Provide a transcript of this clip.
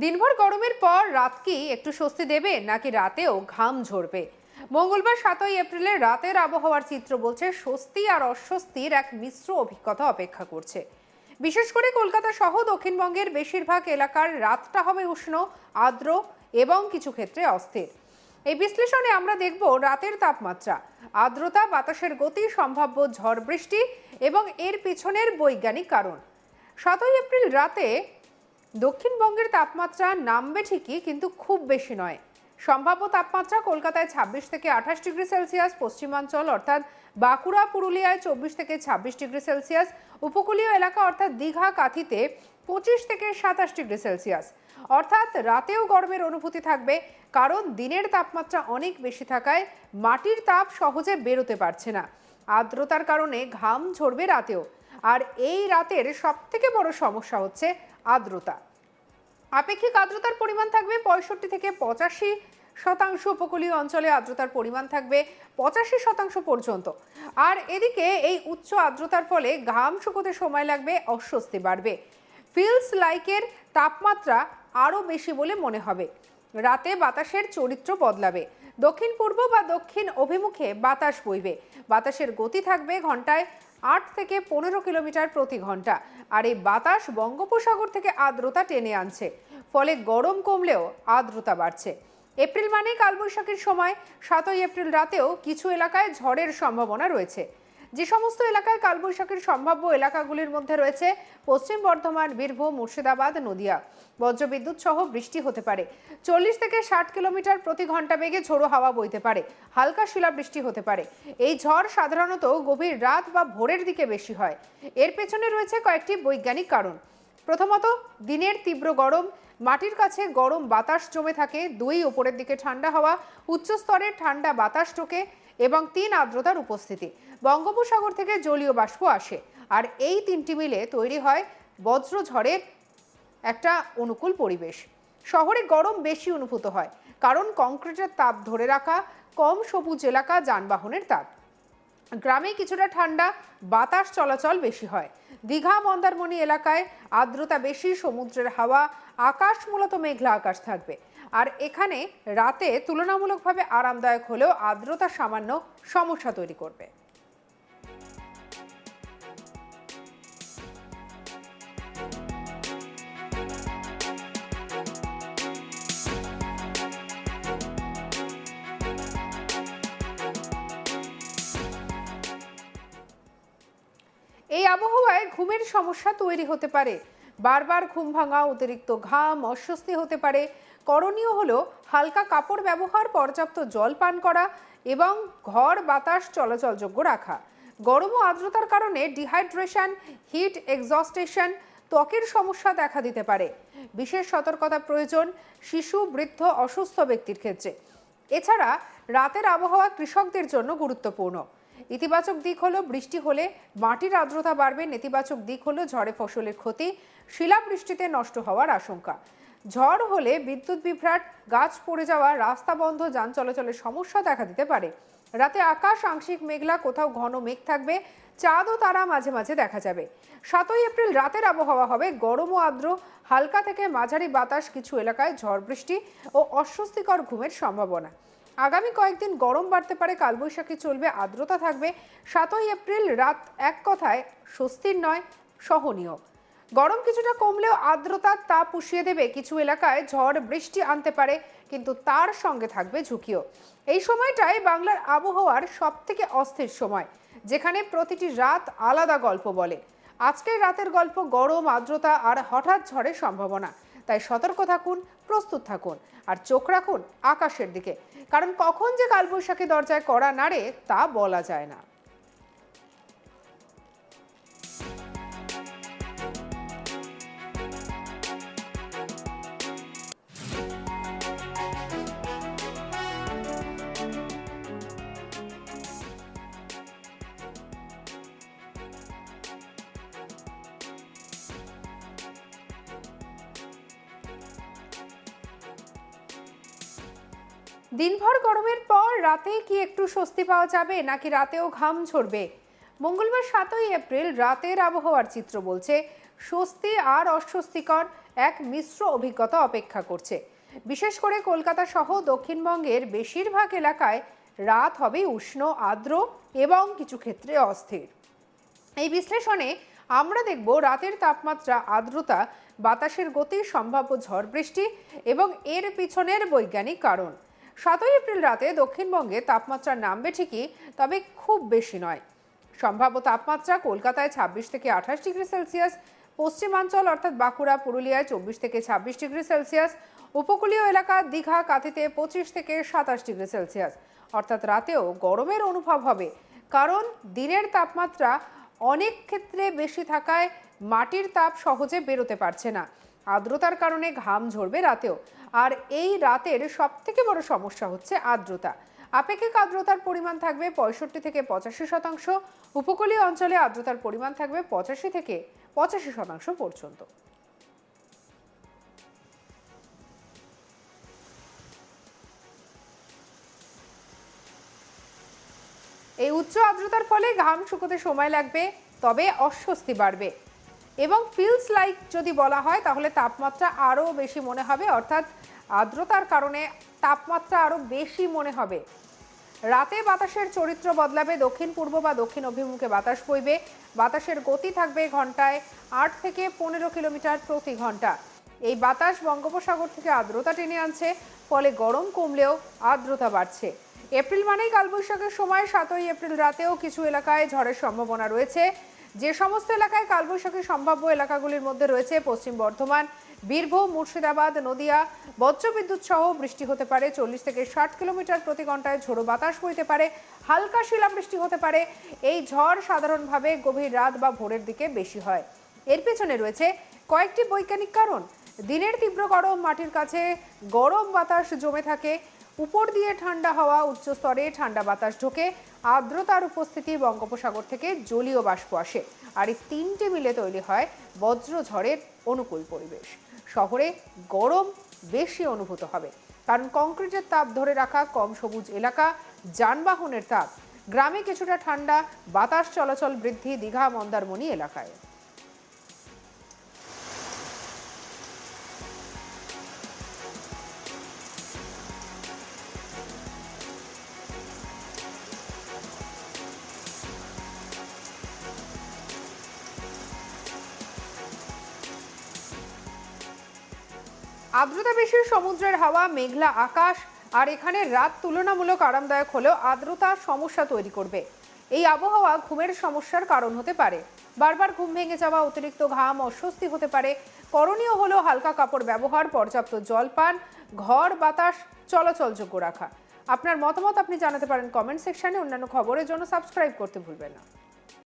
দিনভর গরমের পর রাত কি একটু স্বস্তি দেবে নাকি রাতেও ঘাম ঝরবে? মঙ্গলবার 7ই এপ্রিলের রাতের আবহাওয়ার চিত্র বলছে স্বস্তি আর অস্বস্তির এক মিশ্র অভিজ্ঞতা অপেক্ষা করছে। বিশেষ করে কলকাতা সহ দক্ষিণবঙ্গের বেশিরভাগ এলাকার রাতটা হবে উষ্ণ, আর্দ্র এবং কিছু ক্ষেত্রে অস্থির। এই বিশ্লেষণে আমরা দেখব রাতের তাপমাত্রা, আর্দ্রতা, বাতাসের গতি, সম্ভাব্য ঝড় বৃষ্টি এবং এর পিছনের বৈজ্ঞানিক কারণ। 7ই এপ্রিল রাতে দক্ষিণবঙ্গের তাপমাত্রা নামবে ঠিকই, কিন্তু খুব বেশি নয়। সম্ভাব্য তাপমাত্রা কলকাতায় 26 থেকে 28 ডিগ্রি সেলসিয়াস, পশ্চিমাঞ্চল অর্থাৎ বাঁকুড়া, পুরুলিয়ায় 24 থেকে 26 ডিগ্রি সেলসিয়াস, উপকূলীয় এলাকা অর্থাৎ দীঘা, কাঁথিতে 25 থেকে 27 ডিগ্রি সেলসিয়াস। অর্থাৎ রাতেও গরমের অনুভূতি থাকবে, কারণ দিনের তাপমাত্রা অনেক বেশি থাকায় মাটির তাপ সহজে বেরোতে পারছে না। আর্দ্রতার কারণে ঘাম ঝরবে রাতেও। আর এই রাতের সবথেকে বড় সমস্যা হচ্ছে আর্দ্রতা। আপেক্ষিক আর্দ্রতার পরিমাণ থাকবে 65 থেকে 85%। উপকূলীয় অঞ্চলে আর্দ্রতার পরিমাণ থাকবে 85% পর্যন্ত। আর এদিকে এই উচ্চ আর্দ্রতার ফলে ঘাম শুকোতে সময় লাগবে, অস্বস্তি বাড়বে। ফিলস লাইকের তাপমাত্রা আরও বেশি বলে মনে হবে। রাতে বাতাসের চরিত্র বদলাবে, দক্ষিণ পূর্ব বা দক্ষিণ অভিমুখে বাতাস বইবে। বাতাসের গতি থাকবে ঘন্টায় 8 থেকে 15 কিলোমিটার প্রতি ঘন্টা। আর এই বাতাস বঙ্গোপসাগর থেকে আর্দ্রতা টেনে আনছে, ফলে গরম কমলেও আর্দ্রতা বাড়ছে। এপ্রিল মানে কালবৈশাখীর সময়। 7ই এপ্রিল রাতেও কিছু এলাকায় ঝড়ের সম্ভাবনা রয়েছে। যে সমস্ত এলাকায় কালবৈশাখীর সম্ভাব্য এলাকাগুলির মধ্যে রয়েছে পশ্চিম বর্ধমান, বীরভূম, মুর্শিদাবাদ, নদিয়া। বজ্রবিদ্যুৎ সহ বৃষ্টি হতে পারে। 40 থেকে 60 কিলোমিটার প্রতি ঘন্টা বেগে ঝোড়ো হাওয়া বইতে পারে। হালকা শিলাবৃষ্টি হতে পারে। এই ঝড় সাধারণত গভীর রাত বা ভোরের দিকে বেশি হয়। এর পেছনে রয়েছে কয়েকটি বৈজ্ঞানিক কারণ। প্রথমত, দিনের তীব্র গরম, মাটির কাছে গরম বাতাস জমে থাকে। 2, উপরের দিকে ঠান্ডা হাওয়া, উচ্চ স্তরের ঠান্ডা বাতাস ঢোকে। এবং 3, আর্দ্রতার উপস্থিতি। বঙ্গোপসাগর থেকে জলীয় বাষ্প আসে, আর এই তিনটি মিলে তৈরি হয় বজ্রঝড়ের একটা অনুকূল পরিবেশ। শহরে গরম বেশি অনুভূত হয়, কারণ কংক্রিটের তাপ ধরে রাখা, কম সবুজ এলাকা, যানবাহনের তাপ। গ্রামে কিছুটা ঠান্ডা বাতাস চলাচল বেশি হয়। দীঘা, মন্দারমণি এলাকায় আর্দ্রতা বেশি, সমুদ্রের হাওয়া, আকাশ মূলত মেঘলা আকাশ থাকবে। আর এখানে রাতে তুলনামূলকভাবে আরামদায়ক হলেও আর্দ্রতা সামান্য সমস্যা তৈরি করবে। এই আবহাওয়ায় ঘুমের সমস্যা তৈরি হতে পারে। বারবার ঘুম ভাঙা, অতিরিক্ত ঘাম, অস্বস্তি হতে পারে। করণীয় হলো হালকা কাপড় ব্যবহার, পর্যাপ্ত জল পান করা এবং ঘর বাতাস চলাচলযোগ্য রাখা। গরম ও আর্দ্রতার কারণে ডিহাইড্রেশন, হিট এক্সস্টেশন, ত্বকের সমস্যা দেখা দিতে পারে। বিশেষ সতর্কতা প্রয়োজন শিশু, বৃদ্ধ, অসুস্থ ব্যক্তির ক্ষেত্রে। এছাড়া রাতের আবহাওয়া কৃষকদের জন্য গুরুত্বপূর্ণ। ইতিবাচক দিক হলো বৃষ্টি হলে মাটির আর্দ্রতা বাড়বে। নেতিবাচক দিক হলো ঝড়ে ফসলের ক্ষতি, শিলাবৃষ্টিতে নষ্ট হওয়ার আশঙ্কা। ঝড় হলে বিদ্যুৎ বিভ্রাট, গাছ পড়ে যাওয়া, রাস্তা বন্ধ, যান চলাচলের সমস্যা দেখা দিতে পারে। রাতে আকাশ আংশিক মেঘলা, কোথাও ঘন মেঘ থাকবে। চাঁদ ও তারা মাঝে মাঝে দেখা যাবে। 7ই এপ্রিল রাতের আবহাওয়া হবে গরম ও আর্দ্র, হালকা থেকে মাঝারি বাতাস, কিছু এলাকায় ঝড় বৃষ্টি ও অস্বস্তিকর ঘুমের সম্ভাবনা। আগামী কয়েকদিন গরম বাড়তে পারে, কালবৈশাখী চলবে, আর্দ্রতা থাকবে। 7ই এপ্রিল রাত এক কথায় স্বস্তির নয়, সহনীয়। গরম কিছুটা কমলেও আর্দ্রতার তাপ পুষিয়ে দেবে। কিছু এলাকায় ঝড় বৃষ্টি আনতে পারে, কিন্তু তার সঙ্গে থাকবে ঝুঁকিও। এই সময়টাই বাংলার আবহাওয়ার সবথেকে অস্থির সময়, যেখানে প্রতিটি রাত আলাদা গল্প বলে। আজকের রাতের গল্প গরম, আর্দ্রতা আর হঠাৎ ঝড়ের সম্ভাবনা। তাই সতর্ক থাকুন, প্রস্তুত থাকুন, আর চোখ রাখুন আকাশের দিকে, কারণ কখন যে কালবৈশাখী দরজায় কড়া নাড়ে তা বলা যায় না। দিনভর গরমের পর রাতে কি একটু স্বস্তি পাওয়া যাবে নাকি রাতেও ঘাম ঝরবে? মঙ্গলবার 7ই এপ্রিল রাতের আবহাওয়ার চিত্র বলছে স্বস্তি আর অস্বস্তিকর এক মিশ্র অভিজ্ঞতা অপেক্ষা করছে। বিশেষ করে কলকাতা সহ দক্ষিণবঙ্গের বেশিরভাগ এলাকায় রাত হবে উষ্ণ, আর্দ্র এবং কিছু ক্ষেত্রে অস্থির। এই বিশ্লেষণে আমরা দেখব রাতের তাপমাত্রা, আর্দ্রতা, বাতাসের গতি, সম্ভাব্য ঝড় বৃষ্টি এবং এর পিছনের বৈজ্ঞানিক কারণ। 7 এপ্রিল রাতে দক্ষিণবঙ্গে তাপমাত্রা নামবে ঠিকই, তবে খুব বেশি নয়। সম্ভাব্য তাপমাত্রা কলকাতায় 26 থেকে 28 ডিগ্রি সেলসিয়াস, পশ্চিমাঞ্চল অর্থাৎ বাঁকুড়া, পুরুলিয়ায় 24 থেকে 26 ডিগ্রি সেলসিয়াস, উপকূলীয় এলাকা দীঘা, কাঁথিতে 25 থেকে 27 ডিগ্রি সেলসিয়াস। অর্থাৎ রাতেও গরমের অনুভব হবে, কারণ দিনের তাপমাত্রা অনেক ক্ষেত্রে বেশি থাকায় মাটির তাপ সহজে বেরোতে পারছে না। আর্দ্রতার কারণে ঘাম ঝরবে রাতেও। আর এই রাতের সবথেকে বড় সমস্যা হচ্ছে আর্দ্রতা। আপেক্ষিক আর্দ্রতার পরিমাণ থাকবে 65 থেকে 85%। উপকূলীয় অঞ্চলে আর্দ্রতার পরিমাণ থাকবে 85 থেকে 85% পর্যন্ত। এই উচ্চ আর্দ্রতার ফলে ঘাম শুকোতে সময় লাগবে, তবে অস্বস্তি বাড়বে এবং ফিলস লাইক যদি বলা হয় তাহলে তাপমাত্রা আরও বেশি মনে হবে, অর্থাৎ আর্দ্রতার কারণে তাপমাত্রা আরও বেশি মনে হবে। রাতে বাতাসের চরিত্র বদলাবে, দক্ষিণ পূর্ব বা দক্ষিণ অভিমুখে বাতাস বইবে। বাতাসের গতি থাকবে ঘন্টায় 8 থেকে 15 কিলোমিটার প্রতি ঘন্টা। এই বাতাস বঙ্গোপসাগর থেকে আর্দ্রতা টেনে আনছে, ফলে গরম কমলেও আর্দ্রতা বাড়ছে। এপ্রিল মানেই কালবৈশাখের সময়। 7 এপ্রিল রাতেও কিছু এলাকায় ঝড়ের সম্ভাবনা রয়েছে। যে সমস্ত এলাকায় কালবৈশাখীর সম্ভাব্য এলাকাগুলির মধ্যে রয়েছে পশ্চিম বর্ধমান, বীরভূম, মুর্শিদাবাদ, নদিয়া। বজ্রবিদ্যুৎ সহ বৃষ্টি হতে পারে, 40 থেকে 60 কিলোমিটার প্রতি ঘন্টায় ঝোড়ো বাতাস বইতে পারে, হালকা শিলাবৃষ্টি হতে পারে। এই ঝড় সাধারণভাবে গভীর রাত বা ভোরের দিকে বেশি হয়। এর পেছনে রয়েছে কয়েকটি বৈজ্ঞানিক কারণ। দিনের তীব্র গরম, মাটির কাছে গরম বাতাস জমে থাকে, উপর দিয়ে ঠান্ডা হাওয়া, উচ্চ স্তরে ঠান্ডা বাতাস ঢোকে, আর্দ্রতার উপস্থিতি, বঙ্গোপসাগর থেকে জলীয় বাষ্প আসে। আর এই তিনটে মিলে তৈরি হয় বজ্রঝড়ের অনুকূল পরিবেশ। শহরে গরম বেশি অনুভূত হবে, কারণ কংক্রিটের তাপ ধরে রাখা, কম সবুজ এলাকা, যানবাহনের তাপ। গ্রামে কিছুটা ঠান্ডা বাতাস চলাচল বৃদ্ধি দীঘা, মন্দারমণি এলাকায়। আর্দ্রতা বেশি, সমুদ্রের হাওয়া, মেঘলা আকাশ, আর এখানে রাত তুলনামূলক আরামদায়ক হলেও আর্দ্রতা সমস্যা তৈরি করবে। এই আবহাওয়া ঘুমের সমস্যার কারণ হতে পারে। বারবার ঘুম ভেঙে যাওয়া, অতিরিক্ত ঘাম, অস্বস্তি হতে পারে। করণীয় হলো হালকা কাপড় ব্যবহার, পর্যাপ্ত জল পান, ঘর বাতাস চলাচলযোগ্য রাখা। আপনার মতামত আপনি জানাতে পারেন কমেন্ট সেকশনে। অন্যান্য খবরের জন্য সাবস্ক্রাইব করতে ভুলবেন না।